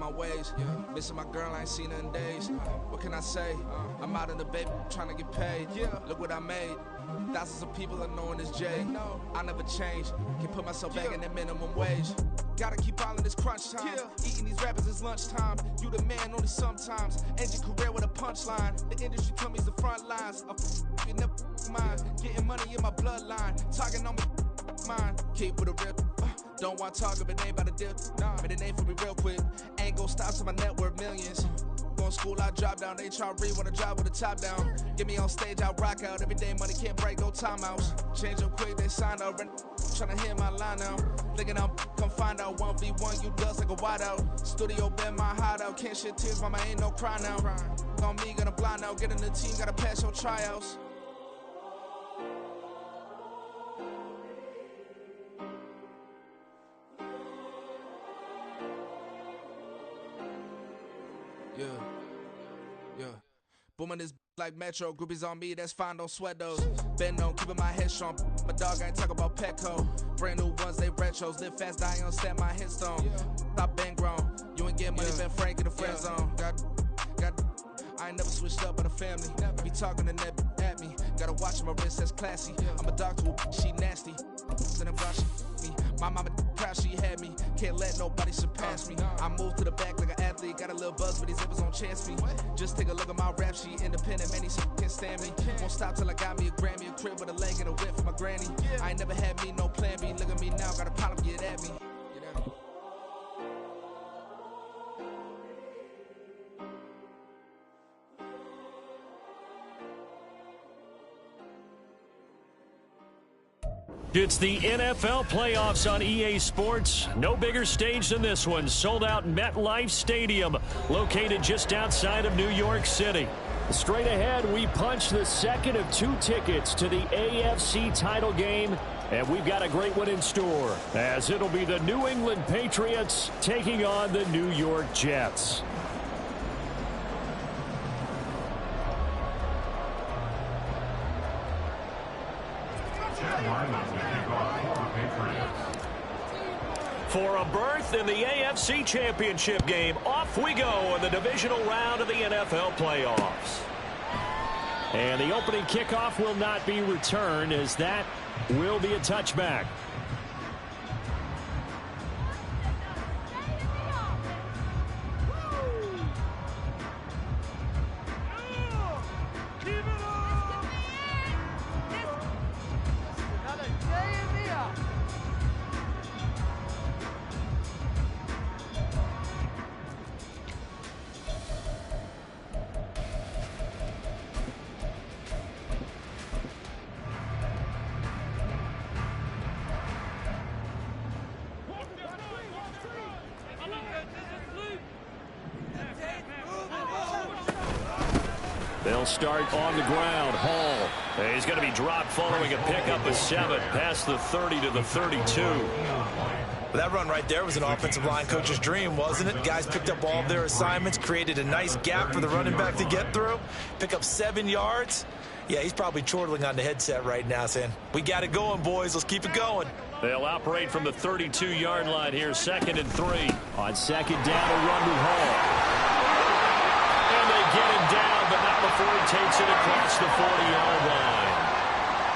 my ways. Missing my girl, I ain't seen her in days. What can I say? I'm out in the baby, trying to get paid. Look what I made. Thousands of people are knowing this Jay. I never change. Can put myself back in the minimum wage. Gotta keep all in this crunch time. Eating these rappers is lunchtime. You the man only sometimes. End your career with a punchline. The industry told me the front lines. I'm in the mind. Getting money in my bloodline. Talking on me mine. Keep with a real. Don't want to talk if it ain't about a dip. Made a name for me real quick. Ain't gon' stop to my net worth millions. Going school, I drop down. They try to read when I drive with the top down. Get me on stage, I rock out. Every day money can't break, no timeouts. Change up quick, they signed up. Tryna hear my line now. Thinking I'm come find out 1v1, you dust like a wideout. Studio been my hideout. Can't shed tears, mama ain't no cry now. On me, gonna blind out. Get in the team, gotta pass your tryouts. Yeah. Booming this like Metro. Groupies on me, that's fine, don't sweat those. Been on, keeping my head strong. My dog ain't talk about Petco. Brand new ones, they retros. Live fast, die on set, my headstone. Stop been grown. You ain't getting money, been Frank in the friend zone. I ain't never switched up on the family. Be talking to that at me. Gotta watch my wrist, that's classy. I'm a dog to a she nasty. Then I'm me. My mama proud she had me. Can't let nobody surpass me. I move to the back like an athlete. Got a little buzz, but these zippers don't chance me. Just take a look at my rap sheet. Independent, man, these can't stand me. Won't stop till I got me a Grammy, a crib with a leg and a whip for my granny. I ain't never had me no plan B. Look at me now, got a problem, get at me. It's the NFL playoffs on EA Sports. No bigger stage than this one. Sold out MetLife Stadium, located just outside of New York City. Straight ahead, we punch the second of 2 tickets to the AFC title game. And we've got a great one in store, as it'll be the New England Patriots taking on the New York Jets. For a berth in the AFC Championship game, off we go in the divisional round of the NFL playoffs. And the opening kickoff will not be returned, as that will be a touchback. They'll start on the ground. Hall. He's going to be dropped following a pickup of 7 past the 30 to the 32. Well, that run right there was an offensive line coach's dream, wasn't it? Guys picked up all of their assignments, created a nice gap for the running back to get through, pick up 7 yards. Yeah, he's probably chortling on the headset right now saying, we got it going, boys. Let's keep it going. They'll operate from the 32-yard line here, 2nd and 3. On 2nd down, a run with Hall. And they get him down, but not before he takes it across the 40-yard line.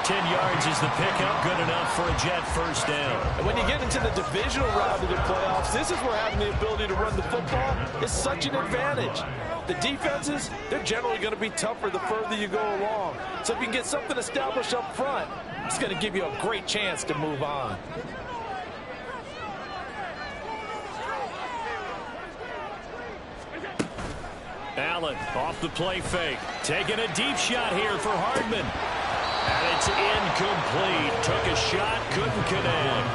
10 yards is the pickup, good enough for a Jet first down. And when you get into the divisional round of the playoffs, this is where having the ability to run the football is such an advantage. The defenses, they're generally going to be tougher the further you go along. So if you can get something established up front, it's going to give you a great chance to move on. Allen off the play fake. Taking a deep shot here for Hardman. And it's incomplete. Took a shot, couldn't connect.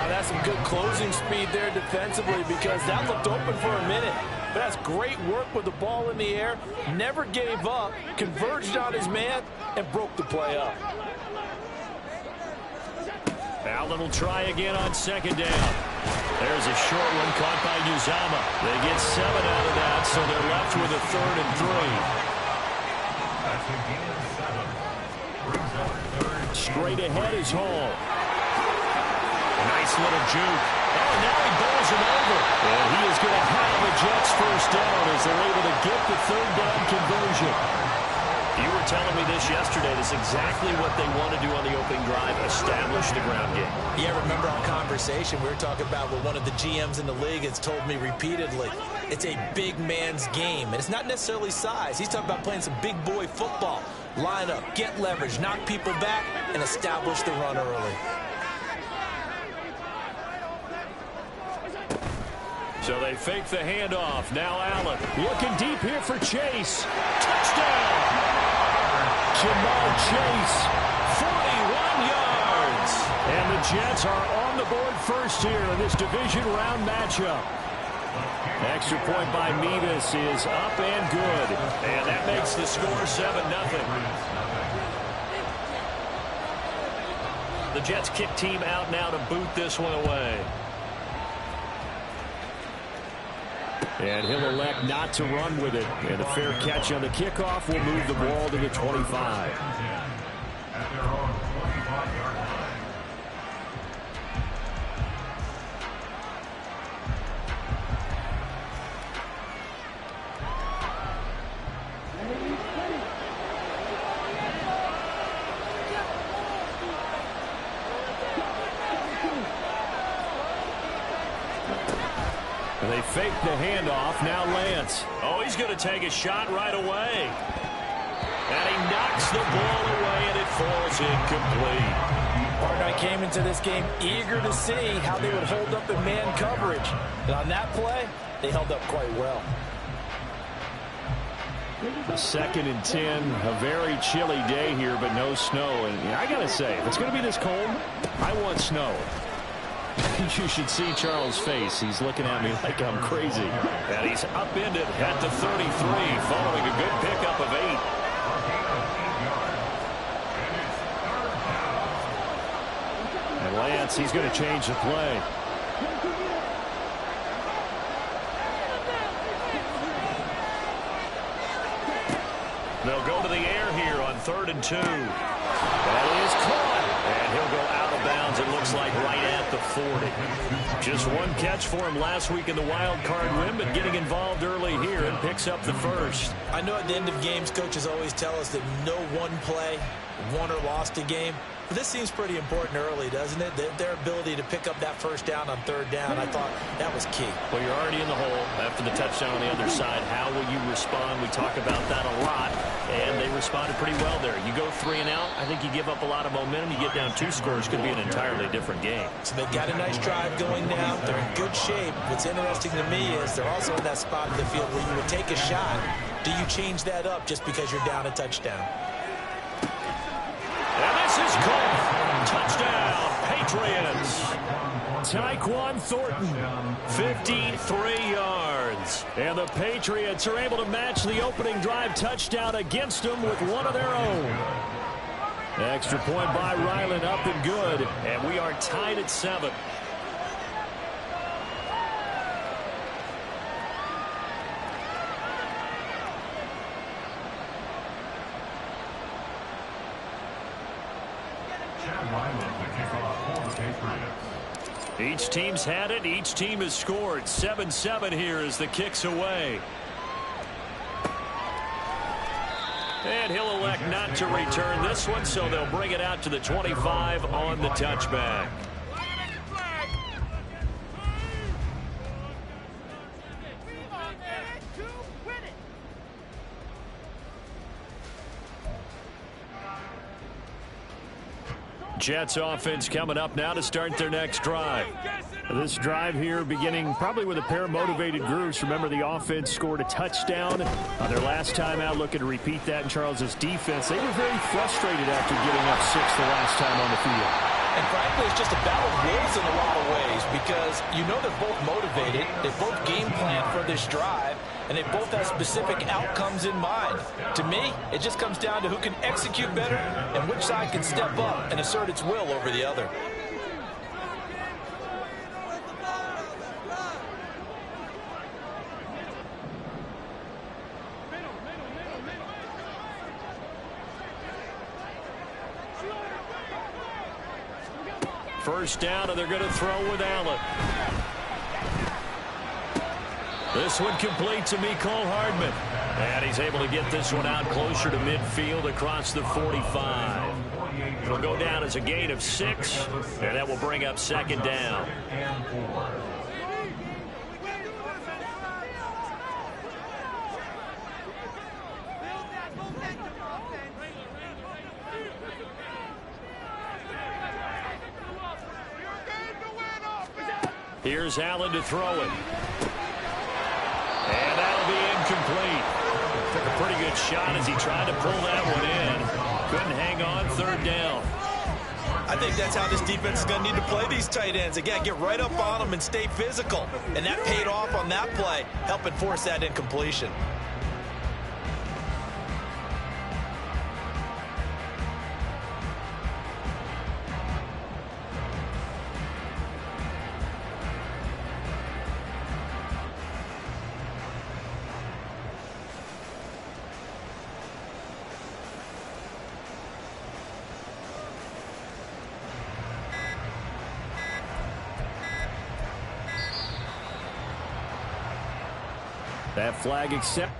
That's some good closing speed there defensively, because that looked open for a minute. But that's great work with the ball in the air. Never gave up, converged on his man, and broke the play up. Allen will try again on 2nd down. There's a short one caught by Uzama. They get 7 out of that, so they're left with a 3rd and 3. Straight ahead is Hall. A nice Nice little juke. Oh, now he bowls him over. And he is going to have the Jets first down as they're able to get the third down conversion. You were telling me this yesterday. This is exactly what they want to do on the opening drive, establish the ground game. Yeah, remember our conversation? We were talking about what one of the GMs in the league has told me repeatedly. It's a big man's game, and it's not necessarily size. He's talking about playing some big boy football. Line up, get leverage, knock people back, and establish the run early. So they fake the handoff. Now Allen looking deep here for Chase. Touchdown! Jamal Chase, 41 yards. And the Jets are on the board first here in this division round matchup. Extra point by Mevis is up and good. And that makes the score 7-0. The Jets kick team out now to boot this one away. And he'll elect not to run with it. And a fair catch on the kickoff will move the ball to the 25. They fake the handoff. Now Lance. Oh, he's going to take a shot right away. And he knocks the ball away, and it falls incomplete. Partner, I came into this game eager to see how they would hold up in man coverage. And on that play, they held up quite well. 2nd and 10. A very chilly day here, but no snow. And I got to say, if it's going to be this cold, I want snow. You should see Charles' face. He's looking at me like I'm crazy. And he's upended at the 33, following a good pickup of 8. And Lance, he's going to change the play. They'll go to the air here on 3rd and 2. That is caught. And he'll go out of bounds, it looks like, right at the 40. Just one catch for him last week in the wild card rim, but getting involved early here and picks up the first. I know at the end of games, coaches always tell us that no one play won or lost a game. But this seems pretty important early, doesn't it? Their ability to pick up that first down on 3rd down, I thought that was key. Well, you're already in the hole after the touchdown on the other side. How will you respond? We talk about that a lot, and they responded pretty well there. You go 3 and out, I think you give up a lot of momentum. You get down 2 scores, could be an entirely different game. So they've got a nice drive going now. They're in good shape. What's interesting to me is they're also in that spot of the field where you would take a shot. Do you change that up just because you're down a touchdown? And this is caught. Touchdown, Patriots. Tyquan Thornton, 53 yards. And the Patriots are able to match the opening drive touchdown against them with one of their own. Extra point by Ryland, up and good. And we are tied at 7. Each team's had it. Each team has scored. 7-7 here as the kick's away. And he'll elect not to return this one, so they'll bring it out to the 25 on the touchback. Jets offense coming up now to start their next drive. This drive here beginning probably with a pair of motivated groups. Remember, the offense scored a touchdown on their last time out. Looking to repeat that in Charles's defense. They were very frustrated after giving up 6 the last time on the field. And frankly, it's just a battle of wills in a lot of ways because you know they're both motivated. They both game plan for this drive, and they both have specific outcomes in mind. To me, it just comes down to who can execute better and which side can step up and assert its will over the other. first down, and they're going to throw with Allen. This one complete to Mecole Hardman. And he's able to get this one out closer to midfield across the 45. It'll go down as a gain of 6, and that will bring up second down. Here's Allen to throw it. And that'll be incomplete. Took a pretty good shot as he tried to pull that one in. Couldn't hang on, third down. I think that's how this defense is going to need to play these tight ends. Again, get right up on them and stay physical. And that paid off on that play, helping force that incompletion. That flag accepted.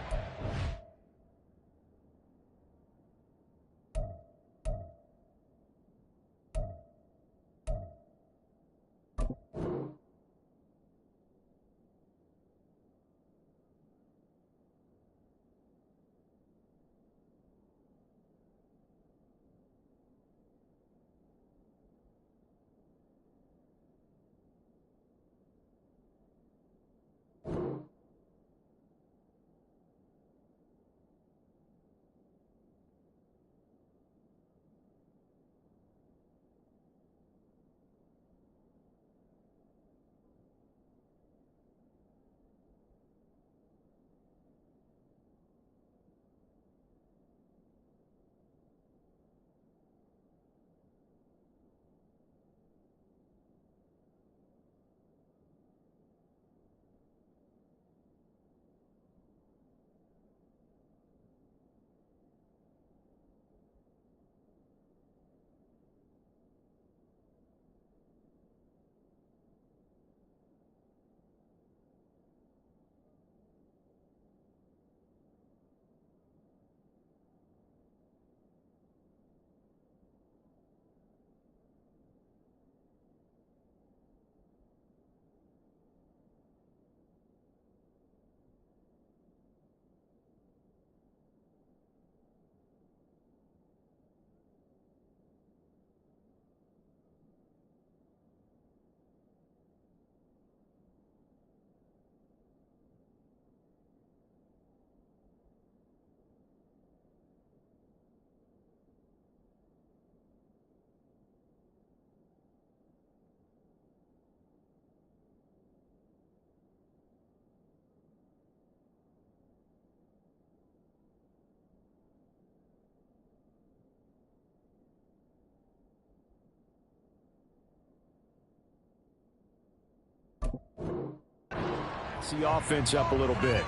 The offense up a little bit.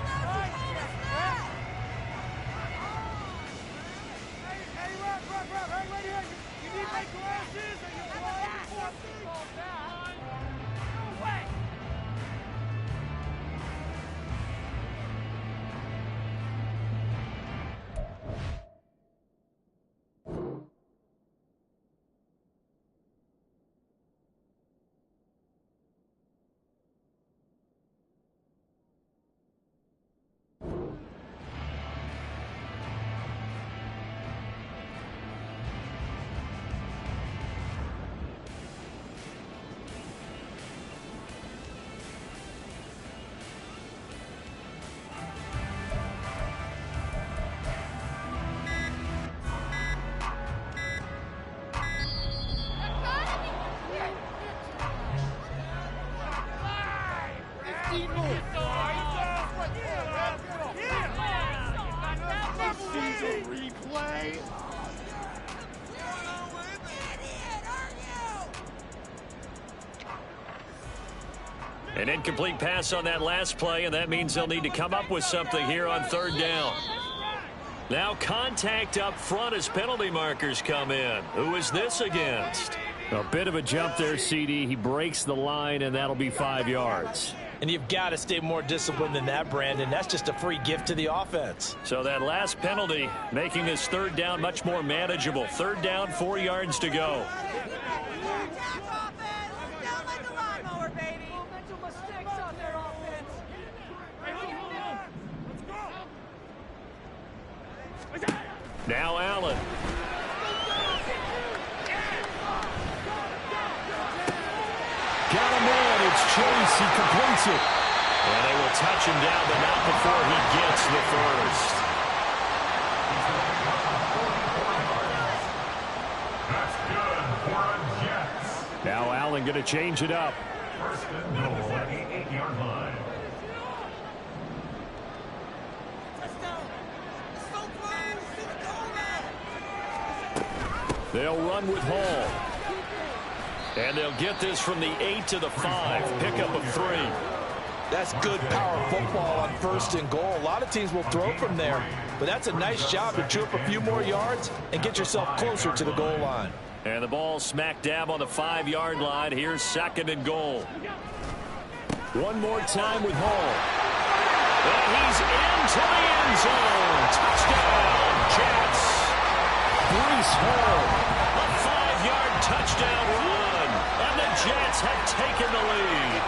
An incomplete pass on that last play, and that means they'll need to come up with something here on third down. Now contact up front as penalty markers come in. Who is this against? A bit of a jump there, CD. He breaks the line, and that'll be 5 yards. And you've got to stay more disciplined than that, Brandon. That's just a free gift to the offense. So that last penalty making this third down much more manageable. Third down, 4 yards to go. Now Allen. Got him in. It's Chase. He completes it. And they will touch him down, but not before he gets the first. That's good for a Jets. Now Allen going to change it up. First and goal at the 8-yard line. They'll run with Hall. And they'll get this from the 8 to the 5. Pickup of 3. That's good power football on first and goal. A lot of teams will throw from there, but that's a nice job to chew up a few more yards and get yourself closer to the goal line. And the ball smack dab on the 5-yard line. Here's second and goal. One more time with Hall. And he's into the end zone. Touchdown, Jets. Breece Hall. A 5-yard touchdown run. And the Jets have taken the lead.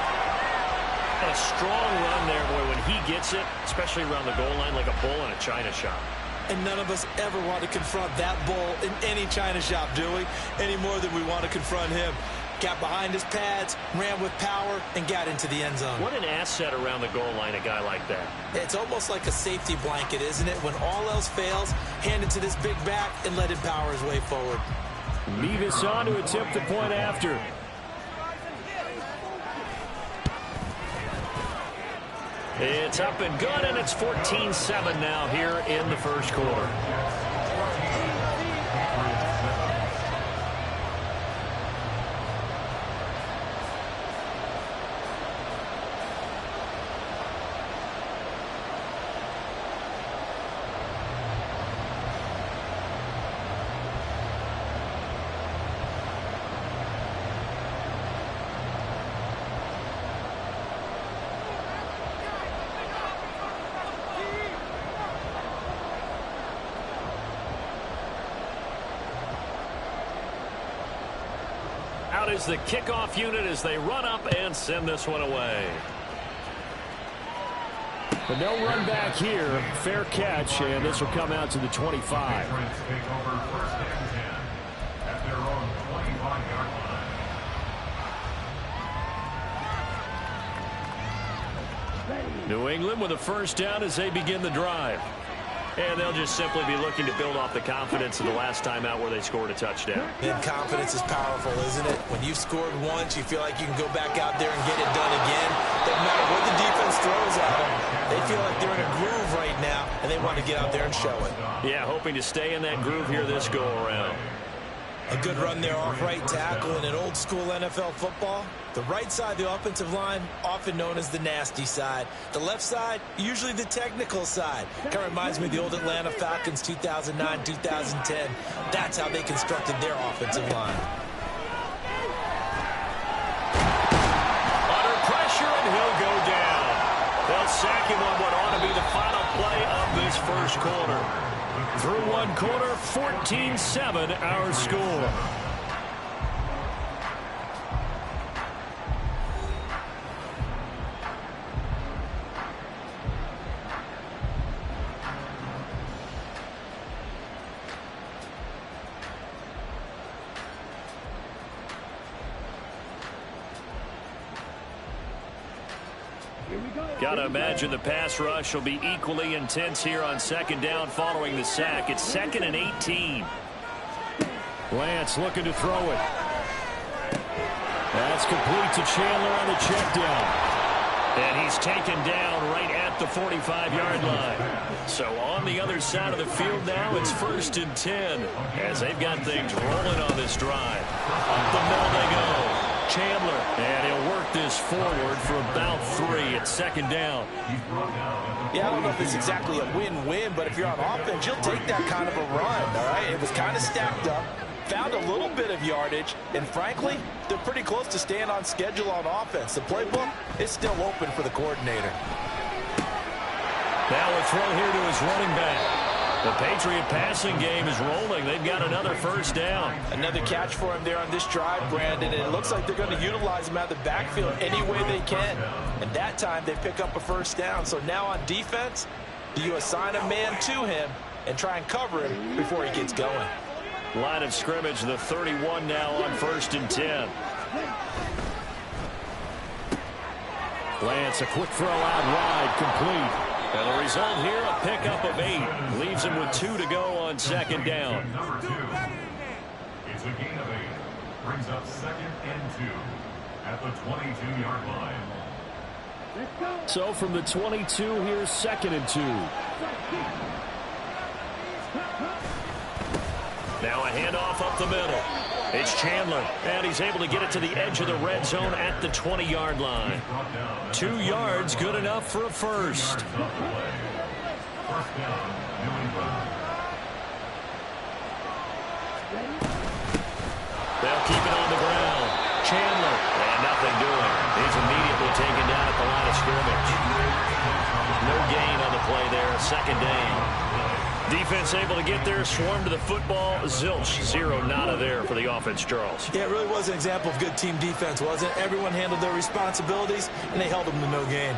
And a strong run there, boy, when he gets it, especially around the goal line, like a bull in a china shop. And none of us ever want to confront that bull in any china shop, do we? Any more than we want to confront him. Got behind his pads, ran with power, and got into the end zone. What an asset around the goal line, a guy like that. It's almost like a safety blanket, isn't it? When all else fails, hand it to this big back and let him power his way forward. Mevis on to attempt the point after. It's up and good, and it's 14-7 now here in the first quarter. Out is the kickoff unit as they run up and send this one away. But no run back here. Fair catch, and this will come out to the 25. Patriots take over first and 10 at their own 25-yard line. New England with a first down as they begin the drive. And they'll just simply be looking to build off the confidence of the last time out where they scored a touchdown. And confidence is powerful, isn't it? When you've scored once, you feel like you can go back out there and get it done again. Doesn't matter what the defense throws at them. They feel like they're in a groove right now, and they want to get out there and show it. Yeah, hoping to stay in that groove here this go-around. A good run there off right tackle in an old-school NFL football. The right side of the offensive line, often known as the nasty side. The left side, usually the technical side. Kind of reminds me of the old Atlanta Falcons 2009-2010. That's how they constructed their offensive line. Under pressure, and he'll go down. They'll sack him on what ought to be the final play of this first quarter. Through one quarter, 14-7 our score. Got to imagine the pass rush will be equally intense here on second down following the sack. It's 2nd and 18. Lance looking to throw it. That's complete to Chandler on the check down. And he's taken down right at the 45-yard line. So on the other side of the field now, it's 1st and 10 as they've got things rolling on this drive. Up the middle they go. Chandler, and he'll work this forward for about 3 at second down. Yeah, I don't know if it's exactly a win-win, but if you're on offense, you'll take that kind of a run, all right? It was kind of stacked up. found a little bit of yardage, and frankly, they're pretty close to staying on schedule on offense. The playbook is still open for the coordinator. Now a throw here to his running back. The Patriot passing game is rolling. They've got another first down. Another catch for him there on this drive, Brandon, and it looks like they're going to utilize him out of the backfield any way they can. And that time they pick up a first down. So now on defense, do you assign a man to him and try and cover him before he gets going? Line of scrimmage, the 31 now on 1st and 10. Lance, a quick throw out wide, complete. And the result here, a pickup of 8. Leaves him with 2 to go on 2nd down. Number 2. It's a gain of 8. Brings up 2nd and 2 at the 22-yard line. So from the 22, here's 2nd and 2. Now a handoff up the middle. It's Chandler, and he's able to get it to the edge of the red zone at the 20-yard line. 2 yards, good enough for a first. First down, New England. They'll keep it on the ground. Chandler, and nothing doing. He's immediately taken down at the line of scrimmage. No gain on the play there, 2nd down. Defense able to get there, swarm to the football. Zilch, 0 nada there for the offense, Charles. Yeah, it really was an example of good team defense, wasn't it? Everyone handled their responsibilities, and they held them to no gain.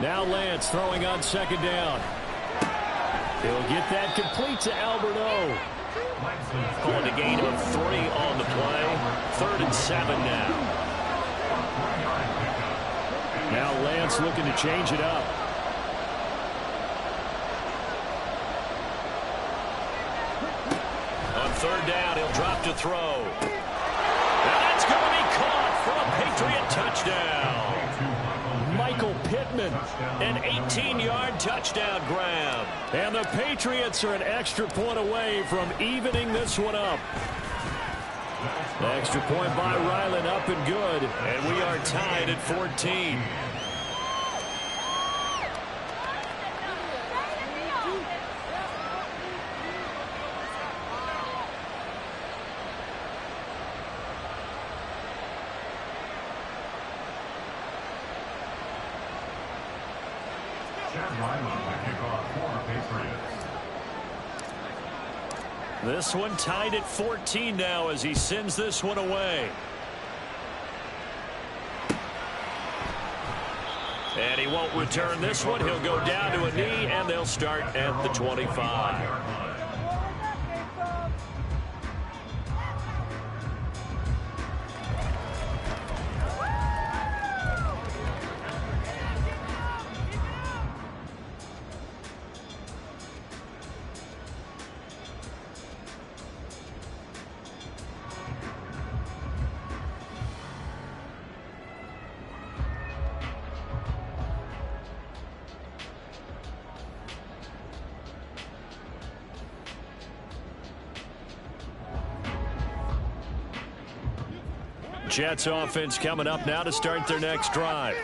Now Lance throwing on 2nd down. He'll get that complete to Alberto. Calling a gain of 3 on the play. 3rd and 7 now. Now Lance looking to change it up. On 3rd down, he'll drop to throw. And that's going to be caught for a Patriot touchdown. Michael Pittman, an 18-yard touchdown grab. And the Patriots are an extra point away from evening this one up. The extra point by Ryland up and good. And we are tied at 14. Chad Ryland will kick off for the Patriots. This one tied at 14 now as he sends this one away. And he won't return this one. He'll go down to a knee, and they'll start at the 25. Jets offense coming up now to start their next drive.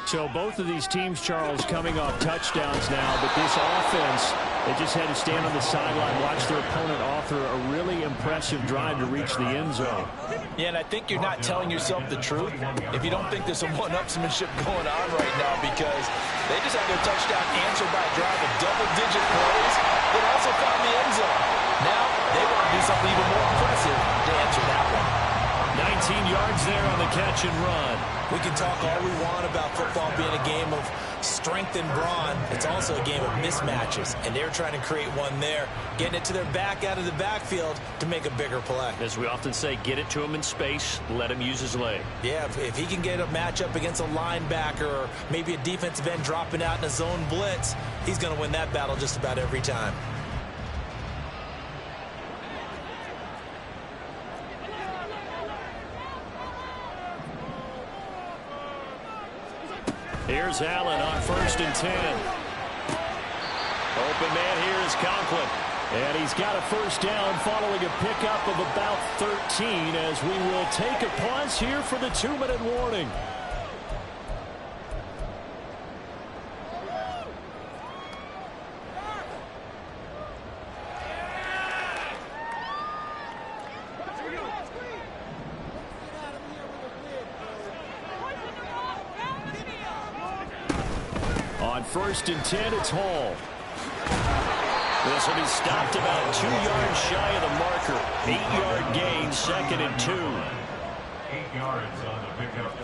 So both of these teams, Charles, coming off touchdowns now, but this offense, they just had to stand on the sideline, watch their opponent author a really impressive drive to reach the end zone. Yeah, and I think you're not telling yourself the truth if you don't think there's some one-upsmanship going on right now, because they just had their touchdown answered by a drive of double-digit plays that also found the end zone. Now they want to do something even more impressive to answer that one. 19 yards there on the catch and run. We can talk all we want about football being a game of strength and brawn. It's also a game of mismatches, and they're trying to create one there, getting it to their back out of the backfield to make a bigger play. As we often say, get it to him in space, let him use his leg. Yeah, if he can get a matchup against a linebacker or maybe a defensive end dropping out in a zone blitz, he's going to win that battle just about every time. Here's Allen on 1st and 10. Open man here is Conklin. And he's got a first down following a pickup of about 13 as we will take a pause here for the 2-minute warning. On 1st and 10, it's Hall. This will be stopped about 2 yards shy of the marker. 8-yard gain, 2nd and 2. 8 yards on the pickup.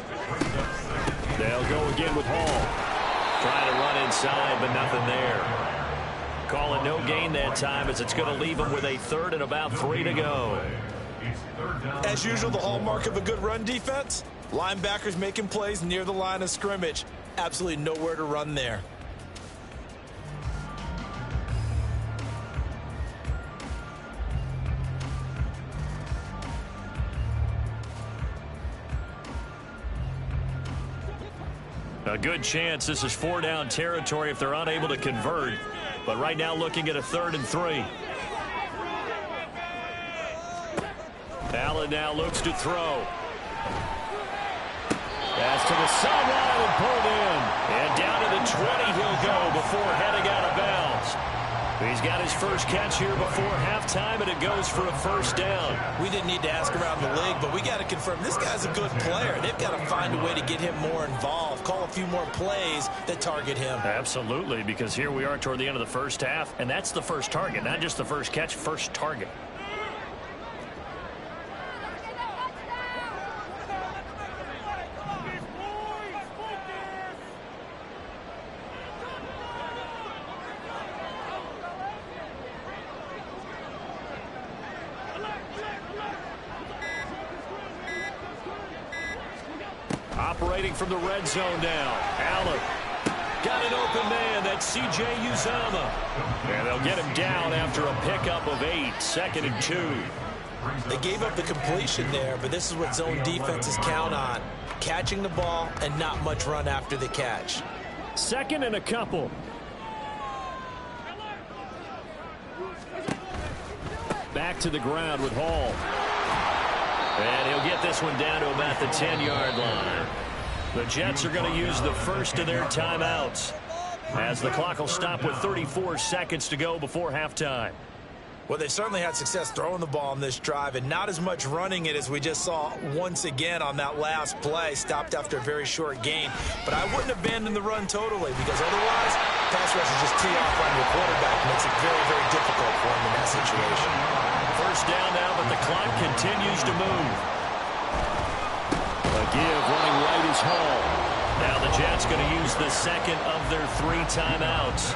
They'll go again with Hall. Trying to run inside, but nothing there. Calling no gain that time as it's going to leave him with a 3rd and about 3 to go. As usual, the hallmark of a good run defense, linebackers making plays near the line of scrimmage. Absolutely nowhere to run there. A good chance this is 4-down territory if they're unable to convert. But right now looking at a 3rd and 3. Allen now looks to throw. Pass to the sideline and pulled in. And down to the 20 he'll go before heading out of bounds. He's got his first catch here before halftime, and it goes for a 1st down. We didn't need to ask around the league, but we got to confirm this guy's a good player. They've got to find a way to get him more involved, call a few more plays that target him. Absolutely, because here we are toward the end of the first half, and that's the first target, not just the first catch, first target. Operating from the red zone now. Allen got an open man. That's C.J. Uzomah. And they'll get him down after a pickup of 8. 2nd and 2. They gave up the completion there, but this is what zone defenses count on. Catching the ball and not much run after the catch. 2nd and a couple. Back to the ground with Hall. And he'll get this one down to about the 10-yard line. The Jets are going to use the first of their timeouts as the clock will stop with 34 seconds to go before halftime. Well, they certainly had success throwing the ball on this drive and not as much running it as we just saw once again on that last play. Stopped after a very short gain. But I wouldn't abandon the run totally because otherwise pass rush is just tee off on your quarterback. Makes it very, very difficult for him in that situation. 1st down now, but the clock continues to move. A give running right is Hall. Now the Jets going to use the 2nd of their 3 timeouts.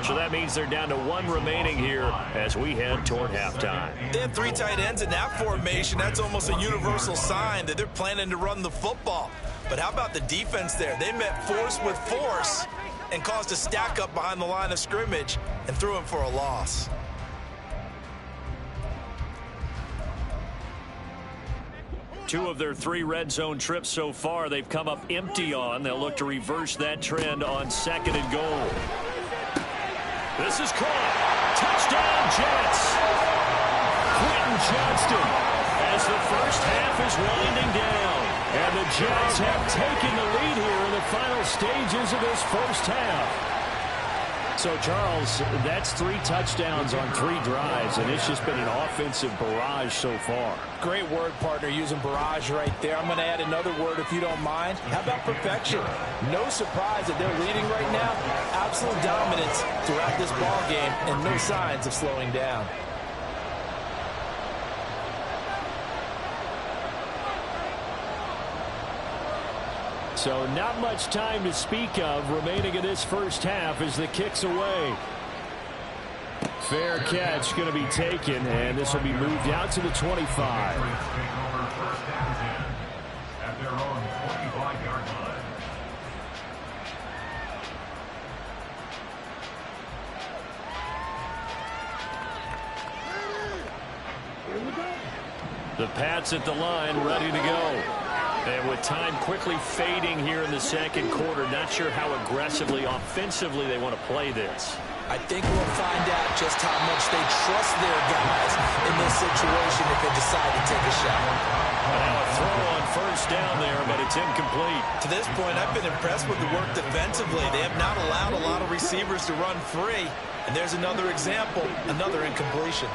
So that means they're down to 1 remaining here as we head toward halftime. They have 3 tight ends in that formation. That's almost a universal sign that they're planning to run the football. But how about the defense there? They met force with force and caused a stack up behind the line of scrimmage and threw him for a loss. Two of their 3 red zone trips so far they've come up empty on. They'll look to reverse that trend on 2nd and goal. This is caught. Touchdown, Jets. Quentin Johnston as the first half is winding down. And the Jets have taken the lead here in the final stages of this first half. So, Charles, that's 3 touchdowns on 3 drives, and it's just been an offensive barrage so far. Great word, partner, using barrage right there. I'm going to add another word if you don't mind. How about perfection? No surprise that they're leading right now. Absolute dominance throughout this ball game and no signs of slowing down. So not much time to speak of remaining in this first half as the kick's away. Fair catch going to be taken, and this will be moved out to the 25. At their own 25-yard line. The Pats at the line, ready to go. And with time quickly fading here in the 2nd quarter, not sure how aggressively, offensively they want to play this. I think we'll find out just how much they trust their guys in this situation if they decide to take a shot. Now a throw on 1st down there, but it's incomplete. To this point, I've been impressed with the work defensively. They have not allowed a lot of receivers to run free. And there's another example, another incompletion.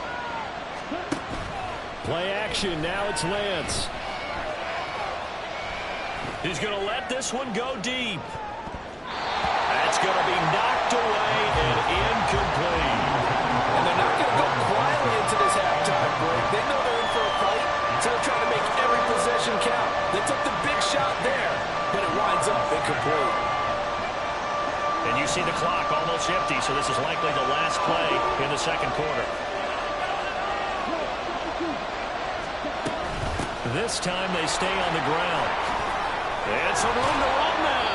Play action, now it's Lance. He's going to let this one go deep. That's going to be knocked away and incomplete. And they're not going to go quietly into this halftime break. They know they're in for a fight, so they're trying to make every possession count. They took the big shot there, but it winds up incomplete. And you see the clock almost empty, so this is likely the last play in the second quarter. This time they stay on the ground. It's a room to run now.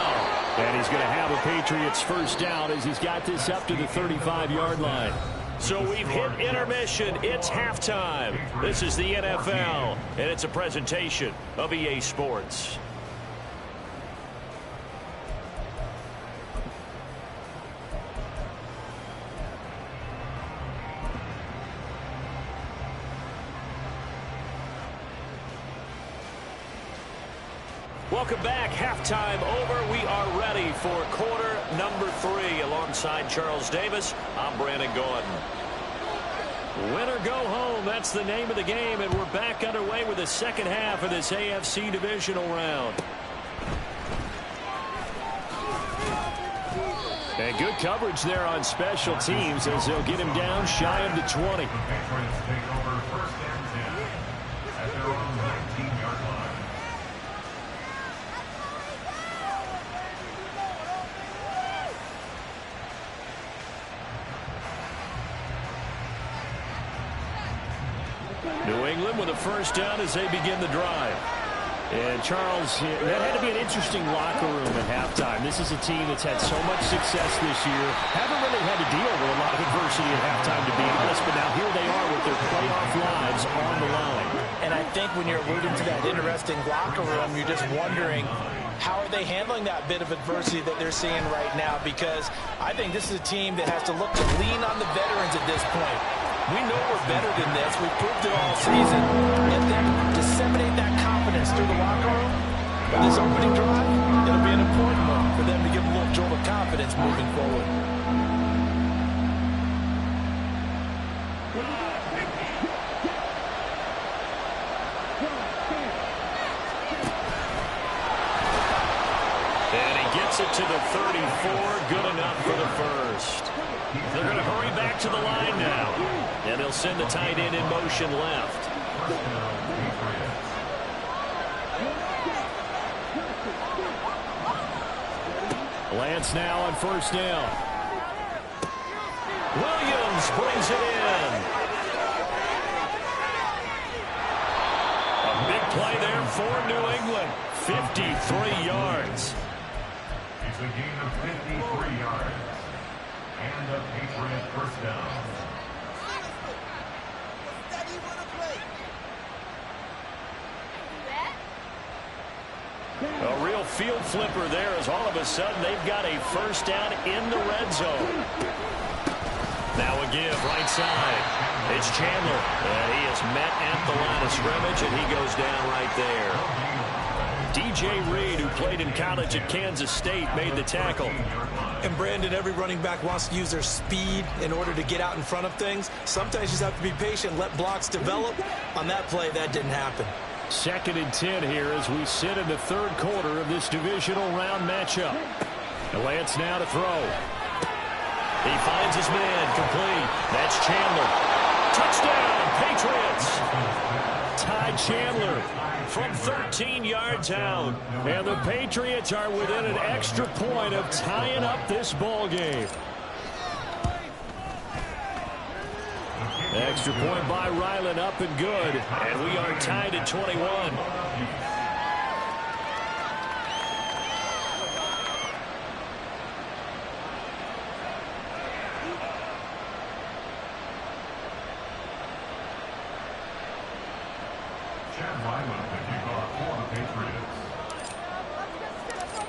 And he's going to have a Patriots first down as he's got this up to the 35-yard line. So we've hit intermission. It's halftime. This is the NFL, and it's a presentation of EA Sports. Welcome back. Halftime over. We are ready for quarter number 3. Alongside Charles Davis, I'm Brandon Gordon. Win or go home, that's the name of the game, and we're back underway with the second half of this AFC divisional round. And good coverage there on special teams as they'll get him down shy of the 20. The Patriots take over first and 10 at their own 19-yard line. New England with a first down as they begin the drive. And Charles, that had to be an interesting locker room at halftime. This is a team that's had so much success this year. Haven't really had to deal with a lot of adversity at halftime, to be honest. But now here they are with their playoff lives on the line. And I think when you're alluding to that interesting locker room, you're just wondering, how are they handling that bit of adversity that they're seeing right now? Because I think this is a team that has to look to lean on the veterans at this point. We know we're better than this. We've proved it all season. Let them disseminate that confidence through the locker room. For this opening drive, it'll be an important one for them to give a little jolt of confidence moving forward. And he gets it to the 34. Good enough for the first. They're going to hurry back to the line now. And they'll send the tight end in motion left. Lance now on first down. Williams brings it in. A big play there for New England. 53 yards. It's a gain of 53 yards. And a Patriot first down. A real field flipper there as all of a sudden they've got a first down in the red zone. Now a give right side. It's Chandler. And he is met at the line of scrimmage, and he goes down right there. DJ Reed, who played in college at Kansas State, made the tackle. And Brandon, every running back wants to use their speed in order to get out in front of things. Sometimes you just have to be patient, let blocks develop. On that play, that didn't happen. 2nd and 10 here as we sit in the third quarter of this divisional round matchup. Lance now to throw. He finds his man, complete. That's Chandler. Touchdown, Patriots. Ty Chandler from 13 yards out. And the Patriots are within an extra point of tying up this ball game. Extra point by Ryland, up and good. And we are tied at 21.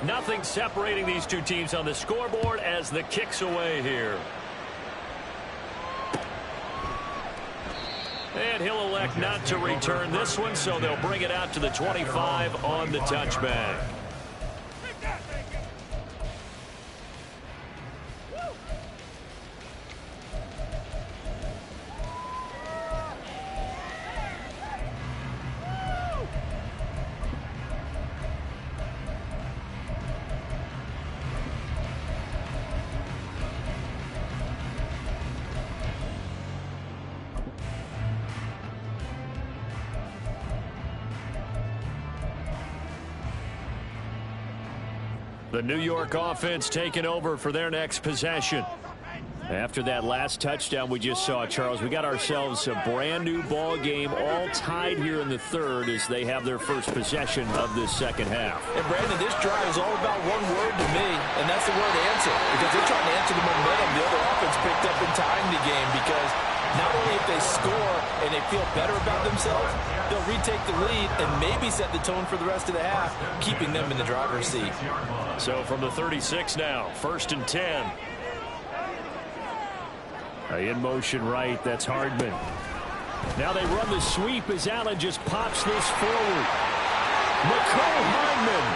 Nothing separating these two teams on the scoreboard as the kick's away here. And he'll elect not to return this one, so they'll bring it out to the 25 on the touchback. The New York offense taking over for their next possession. After that last touchdown we just saw, Charles, we got ourselves a brand new ball game, all tied here in the third as they have their first possession of this second half. And Brandon, this drive is all about one word to me, and that's the word answer, because they're trying to answer the momentum the other offense picked up in tying the game, because not only if they score and they feel better about themselves, they'll retake the lead and maybe set the tone for the rest of the half, keeping them in the driver's seat. So from the 36 now, 1st and 10. In motion right, that's Hardman. Now they run the sweep as Allen just pops this forward. Mecole Hardman.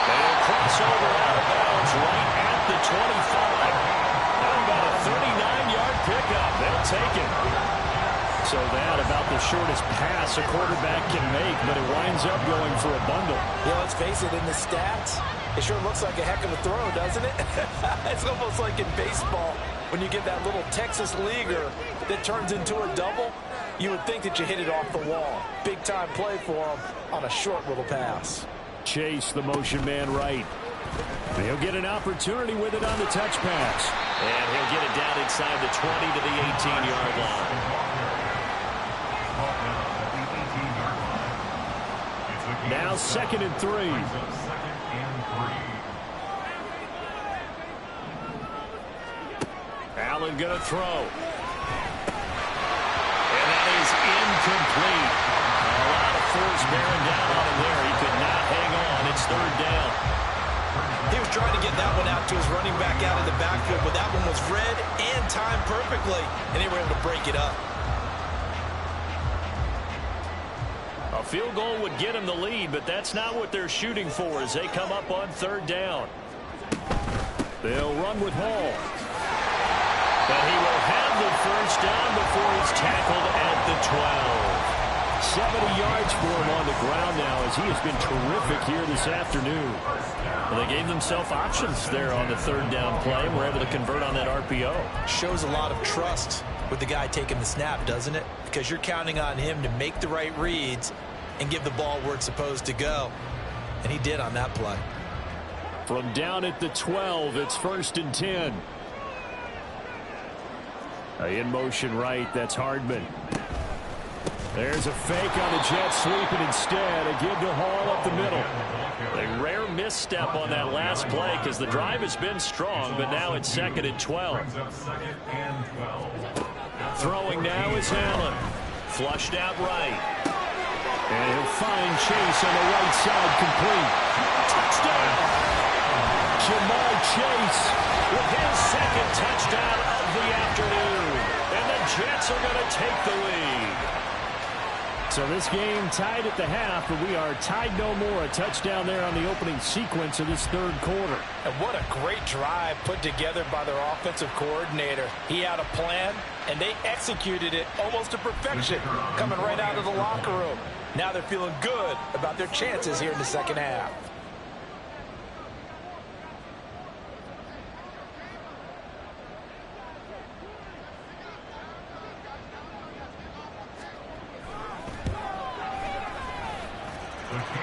And crossover out of bounds right at the 25. How about a 39-yard pickup? They'll take it. So that about the shortest pass a quarterback can make, but it winds up going for a bundle. Yeah, let's face it, in the stats, it sure looks like a heck of a throw, doesn't it? It's almost like in baseball. When you get that little Texas leaguer that turns into a double, you would think that you hit it off the wall. Big-time play for him on a short little pass. Chase, the motion man right. He'll get an opportunity with it on the touch pass. And he'll get it down inside the 20 to the 18-yard line. Now 2nd and 3. Allen going to throw. And that is incomplete. A lot of force bearing down on him there. He could not hang on. It's 3rd down. He was trying to get that one out to his running back out of the backfield, but that one was read and timed perfectly, and they were able to break it up. A field goal would get him the lead, but that's not what they're shooting for as they come up on 3rd down. They'll run with Hall. But he will have the 1st down before he's tackled at the 12. 70 yards for him on the ground now as he has been terrific here this afternoon. Well, they gave themselves options there on the 3rd down play and were able to convert on that RPO. Shows a lot of trust with the guy taking the snap, doesn't it? Because you're counting on him to make the right reads and give the ball where it's supposed to go. And he did on that play. From down at the 12, it's 1st and 10. In motion right, that's Hardman. There's a fake on the jet sweep, and instead a give to Hall up the middle. A rare misstep on that last play because the drive has been strong, but now it's 2nd and 12. Throwing now is Allen. Flushed out right. And he'll find Chase on the right side, complete. Touchdown! Ja'Marr Chase with his 2nd touchdown of the afternoon. And the Jets are going to take the lead. So this game tied at the half, but we are tied no more. A touchdown there on the opening sequence of this 3rd quarter. And what a great drive put together by their offensive coordinator. He had a plan, and they executed it almost to perfection, coming right out of the locker room. Now they're feeling good about their chances here in the second half.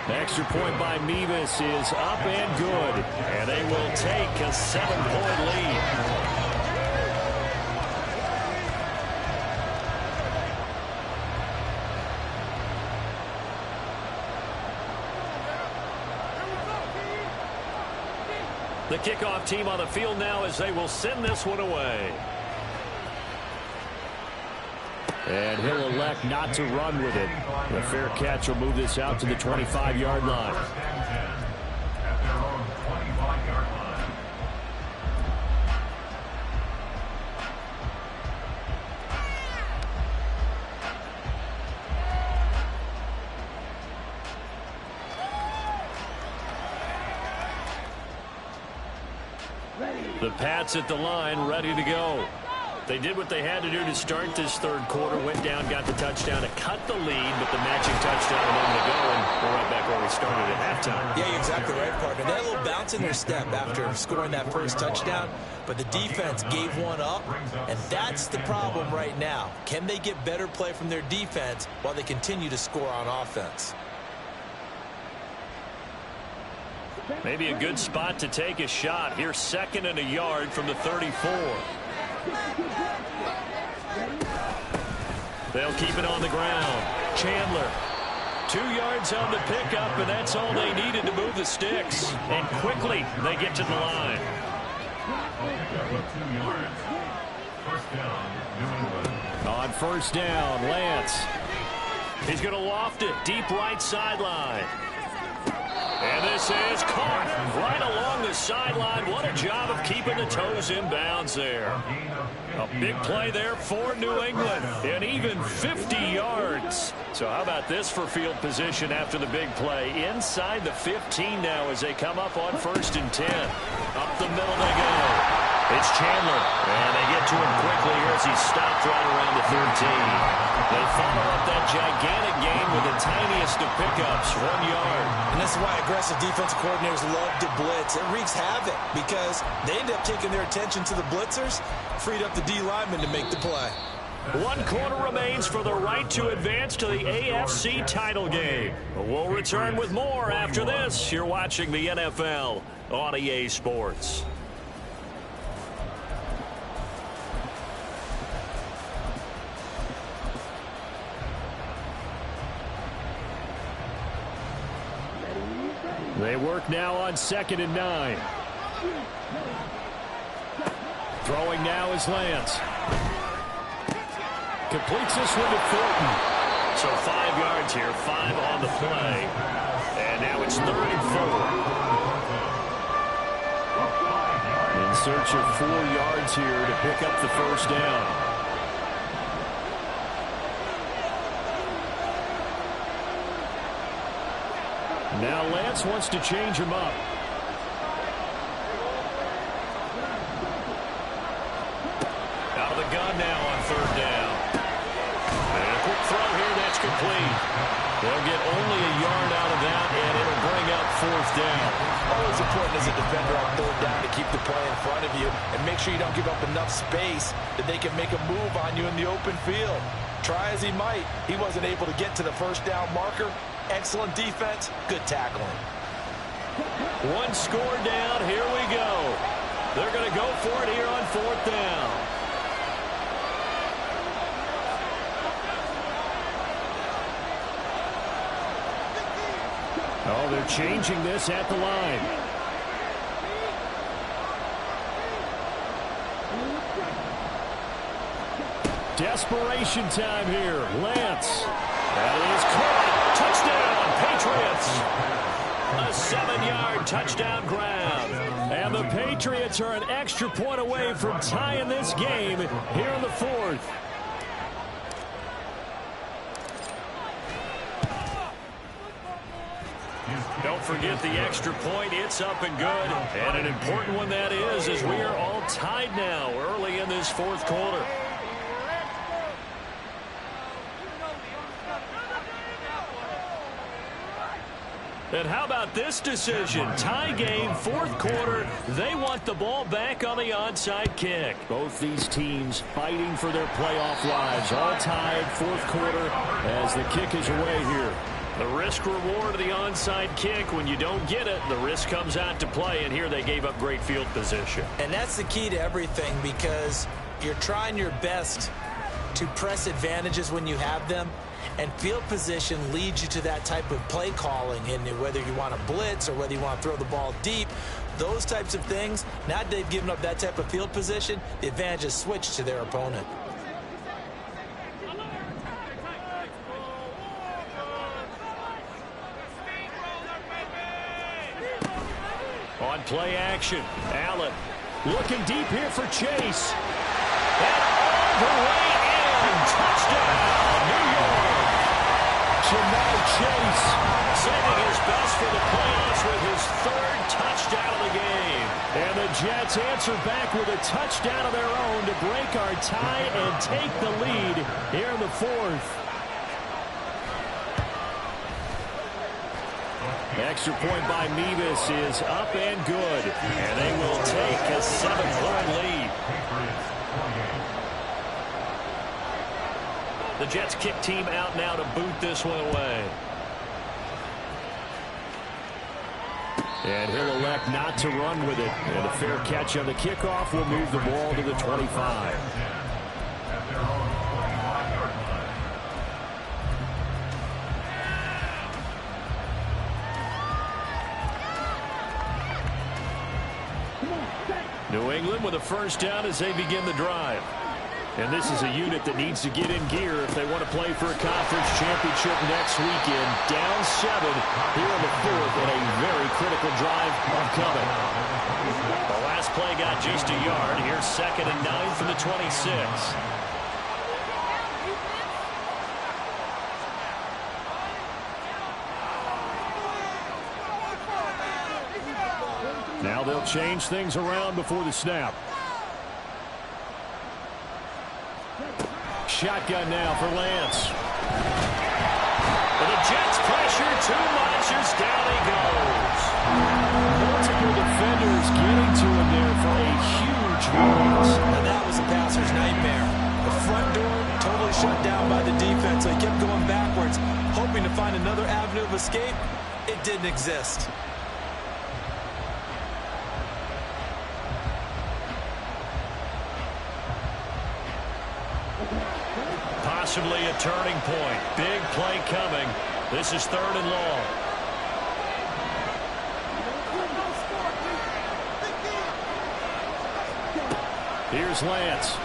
Extra point by Mevis is up and good. And they will take a 7-point lead. The kickoff team on the field now as they will send this one away. And he'll elect not to run with it. The fair catch will move this out to the 25-yard line. The Pats at the line, ready to go. They did what they had to do to start this 3rd quarter, went down, got the touchdown to cut the lead, but the matching touchdown a moment ago, and we're right back where we started at halftime. Yeah, you're exactly right, partner. They had a little bounce in their step after scoring that first touchdown, but the defense gave one up, and that's the problem right now. Can they get better play from their defense while they continue to score on offense? Maybe a good spot to take a shot. Here, 2nd and a yard from the 34. They'll keep it on the ground. Chandler. 2 yards on the pickup, and that's all they needed to move the sticks. And quickly, they get to the line. 2 yards. First down, New England. On first down, Lance. He's going to loft it deep right sideline. And this is caught right along the sideline. What a job of keeping the toes in bounds there. A big play there for New England. And even 50 yards. So how about this for field position after the big play? Inside the 15 now as they come up on 1st and 10. Up the middle they go. It's Chandler. And they get to him quickly here as he's stopped right around the 13. They follow up that gigantic gain with the tiniest of pickups, 1 yard. And this is why aggressive defensive coordinators love to blitz. It wreaks havoc because they end up taking their attention to the blitzers, freed up the D lineman to make the play. 1 quarter remains for the right to advance to the AFC title game. We'll return with more after this. You're watching the NFL on EA Sports. They work now on 2nd and 9. Throwing now is Lance. Completes this one to Thornton. So 5 yards here, 5 on the play. And now it's 3rd and 4. In search of 4 yards here to pick up the first down. Now Lance wants to change him up. Out of the gun now on 3rd down. And a quick throw here, that's complete. They'll get only a yard out of that, and it'll bring up 4th down. Always important as a defender on 3rd down to keep the play in front of you and make sure you don't give up enough space that they can make a move on you in the open field. Try as he might, he wasn't able to get to the first down marker. Excellent defense, good tackling. 1 score down, here we go. They're going to go for it here on 4th down. Oh, they're changing this at the line. Desperation time here. Lance. That is caught. Touchdown, Patriots. A 7-yard touchdown grab. And the Patriots are an extra point away from tying this game here in the 4th. Don't forget the extra point. It's up and good. And an important one that is, as we are all tied now early in this 4th quarter. And how about this decision? Tie game, 4th quarter. They want the ball back on the onside kick. Both these teams fighting for their playoff lives. All tied, 4th quarter, as the kick is away here. The risk reward of the onside kick. When you don't get it, the risk comes out to play. And here they gave up great field position. And that's the key to everything, because you're trying your best to press advantages when you have them. And field position leads you to that type of play calling, and whether you want to blitz or whether you want to throw the ball deep, those types of things. Now that they've given up that type of field position, the advantage is switched to their opponent. On play action, Allen looking deep here for Chase. And all the way in. Touchdown, New York. Jamar Chase saving his best for the playoffs with his 3rd touchdown of the game. And the Jets answer back with a touchdown of their own to break our tie and take the lead here in the 4th. Extra point by Mevis is up and good. And they will take a 7-point lead. The Jets kick team out now to boot this one away. And he'll elect not to run with it. And a fair catch on the kickoff will move the ball to the 25. New England with a first down as they begin the drive. And this is a unit that needs to get in gear if they want to play for a conference championship next weekend. Down 7 here in the fourth, and a very critical drive upcoming. The last play got just a yard. Here's 2nd and 9 from the 26. Now they'll change things around before the snap. Shotgun now for Lance. And the Jets pressure too much as down he goes. Multiple defenders getting to him there for a huge loss. And that was a passer's nightmare. The front door totally shut down by the defense. So he kept going backwards, hoping to find another avenue of escape. It didn't exist. Possibly a turning point. Big play coming. This is 3rd and long. Here's Lance.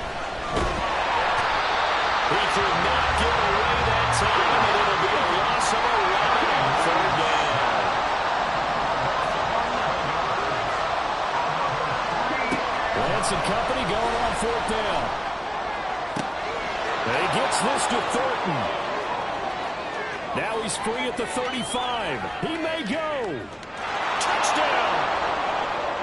He could not get away that time, and it'll be a loss of a run on 3rd down. Lance and company going on 4th down. And he gets this to Thornton. Now he's free at the 35. He may go. Touchdown.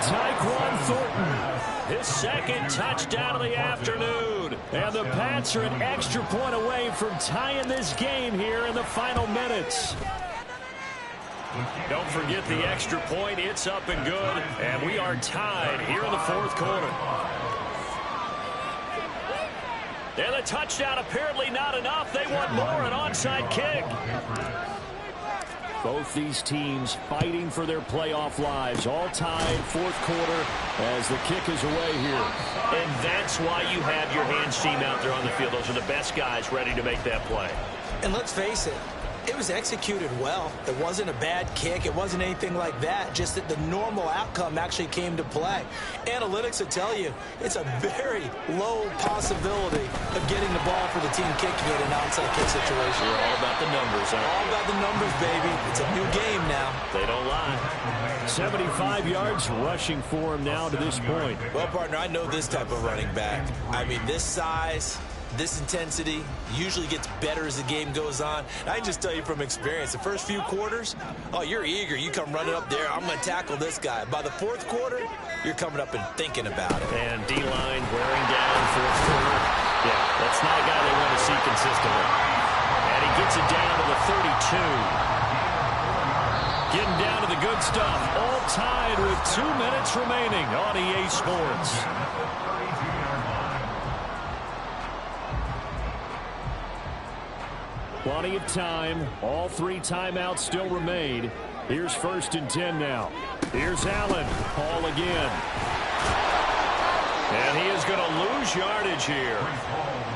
Tyquan Thornton. His 2nd touchdown of the afternoon. And the Pats are an extra point away from tying this game here in the final minutes. Don't forget the extra point. It's up and good. And we are tied here in the 4th quarter. And the touchdown apparently not enough. They want more, an onside kick. Both these teams fighting for their playoff lives. All tied 4th quarter as the kick is away here. And that's why you have your hands team out there on the field. Those are the best guys ready to make that play. And let's face it, it was executed well. It wasn't a bad kick. It wasn't anything like that. Just that the normal outcome actually came to play. Analytics will tell you it's a very low possibility of getting the ball for the team kicking it in an onside kick situation. You're all about the numbers, huh? All about the numbers, baby. It's a new game now. They don't lie. 75 yards rushing for him now to this point. Well, partner, I know this type of running back. I mean, this size, this intensity usually gets better as the game goes on. And I can just tell you from experience, the first few quarters, oh, you're eager. You come running up there, I'm going to tackle this guy. By the 4th quarter, you're coming up and thinking about it. And D-line wearing down 4th quarter. Yeah, that's not a guy they want to see consistently. And he gets it down to the 32. Getting down to the good stuff. All tied with 2 minutes remaining on EA Sports. Plenty of time. All 3 timeouts still remain. Here's 1st and 10 now. Here's Allen. Ball again. And he is going to lose yardage here.